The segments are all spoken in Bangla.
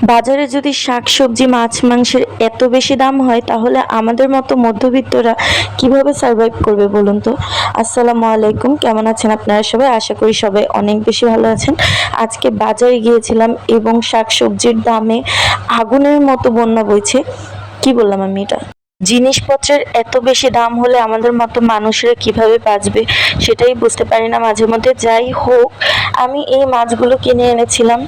বাজারে যদি শাকসবজি মাছ মাংসের এত বেশি দাম হয় তাহলে আমাদের মতো মধ্যবিত্তরা কিভাবে সার্ভাইভ করবে বলুন তো। আসসালামু আলাইকুম, কেমন আছেন আপনারা সবাই? আশা করি সবাই অনেক বেশি ভালো আছেন। আজকে বাজারে গিয়েছিলাম এবং শাকসবজির দামে আগুনের মতো বন্যা বইছে। কি বললাম আমি এটা? জিনিসপত্রের এত বেশি দাম হলে আমাদের মতো মানুষেরা কিভাবে বাঁচবে সেটাই বুঝতে পারি না মাঝে মধ্যে। যাই হোক, আমি এই মাছগুলো কিনে এনেছিলাম।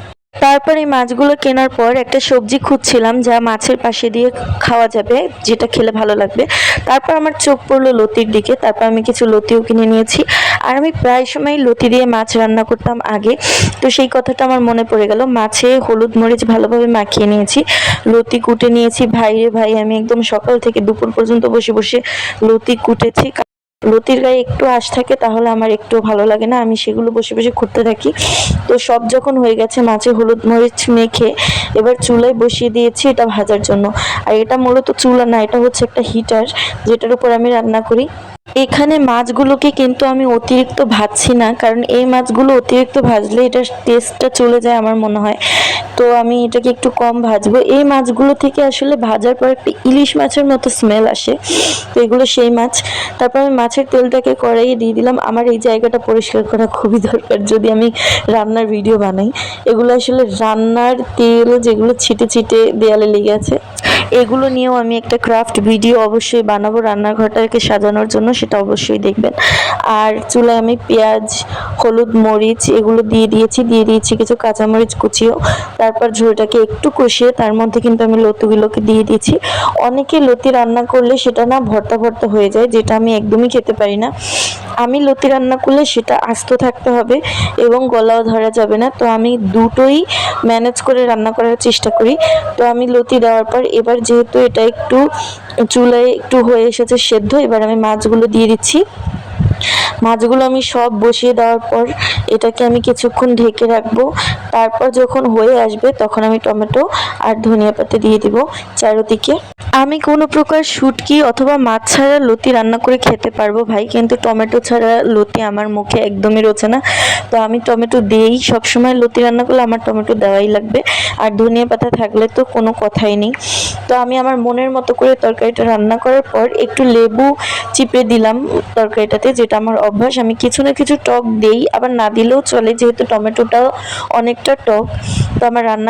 তারপর এই মাছগুলো কেনার পর একটা সবজি খুঁজছিলাম যা মাছের পাশে দিয়ে খাওয়া যাবে, যেটা খেলে ভালো লাগবে। তারপর আমার চোখ পড়লো লতির দিকে, তারপর আমি কিছু লতিও কিনে নিয়েছি। আর আমি প্রায় সময় লতি দিয়ে মাছ রান্না করতাম আগে, তো সেই কথাটা আমার মনে পড়ে গেল। মাছে হলুদ মরিচ ভালোভাবে মাখিয়ে নিয়েছি, লতি কুটে নিয়েছি। ভাই রে ভাই, আমি একদম সকাল থেকে দুপুর পর্যন্ত বসে বসে লতি কুটেছি। লতির গায়ে একটু আঁশ থাকে, তাহলে আমার একটু ভালো লাগে না, আমি সেগুলো বসে বসে করতে থাকি। তো সব যখন হয়ে গেছে, মাছে হলুদ মরিচ মেখে এবার চুলায় বসিয়ে দিয়েছি এটা ভাজার জন্য। আর এটা মূলত চুলা না, এটা হচ্ছে একটা হিটার যেটার উপর আমি রান্না করি। এখানে মাছগুলোকে কিন্তু আমি অতিরিক্ত ভাজছি না, কারণ এই মাছগুলো অতিরিক্ত ভাজলে এটার টেস্টটা চলে যায় আমার মনে হয়। তো আমি এটাকে একটু কম ভাজবো। এই মাছগুলো থেকে আসলে ভাজার পর একটা ইলিশ মাছের মতো স্মেল আসে, তো এগুলো সেই মাছ। তারপর আমি মাছের তেলটাকে কড়াইয়ে দিয়ে দিলাম। আমার এই জায়গাটা পরিষ্কার করা খুবই দরকার যদি আমি রান্নার ভিডিও বানাই। এগুলো আসলে রান্নার তেল যেগুলো ছিটে ছিটে দেয়ালে লেগে আছে, এগুলো নিয়েও আমি একটা ক্রাফট ভিডিও অবশ্যই বানাবো রান্নাঘরটাকে সাজানোর জন্য, সেটা অবশ্যই দেখবেন। আর চুলায় আমি পেঁয়াজ, হলুদ মরিচ এগুলো দিয়ে দিয়েছি কিছু কাঁচামরিচ কুচিও। তারপর ঝোলটাকে একটু কষিয়ে তার মধ্যে কিন্তু আমি লতিগুলোকে দিয়ে দিয়েছি। অনেকে লতি রান্না করলে সেটা না ভর্তা ভর্তা হয়ে যায়, যেটা আমি একদমই খেতে পারি না। আমি লতি রান্না করলে সেটা আস্ত থাকতে হবে এবং গলাও ধরা যাবে না, তো আমি দুটোই ম্যানেজ করে রান্না করার চেষ্টা করি। তো আমি লতি দেওয়ার পর এবার যেহেতু এটা একটু চুলায় একটু হয়ে এসেছে সেদ্ধ, এবার আমি মাছগুলো দিয়ে দিচ্ছি। মাছগুলো আমি সব বসিয়ে দেওয়ার পর এটাকে আমি কিছুক্ষণ ঢেকে রাখবো। তারপর যখন হয়ে আসবে তখন আমি টমেটো আর ধনিয়া পাতা দিয়ে দিব চারিদিকে। আমি কোনো প্রকার শুটকি অথবা মাছ ছাড়া লতি রান্না করে খেতে পারবো ভাই, কিন্তু টমেটো ছাড়া লতি আমার মুখে একদমই রোচে না। তো আমি টমেটো দিয়েই সবসময় লতি রান্না করলে আমার টমেটো দেওয়াই লাগবে, আর ধনিয়া পাতা থাকলে তো কোনো কথাই নেই। তো আমি আমার মনের মতো করে তরকারিটা রান্না করার পর একটু লেবু চিপে দিলাম তরকারিটাতে, যেটা আমার অভ্যাস। আমি কিছু না কিছু টক দেই, আবার না দিলেও চলে যেহেতু টমেটোটাও অনেকটা টক। তো আমার রান্না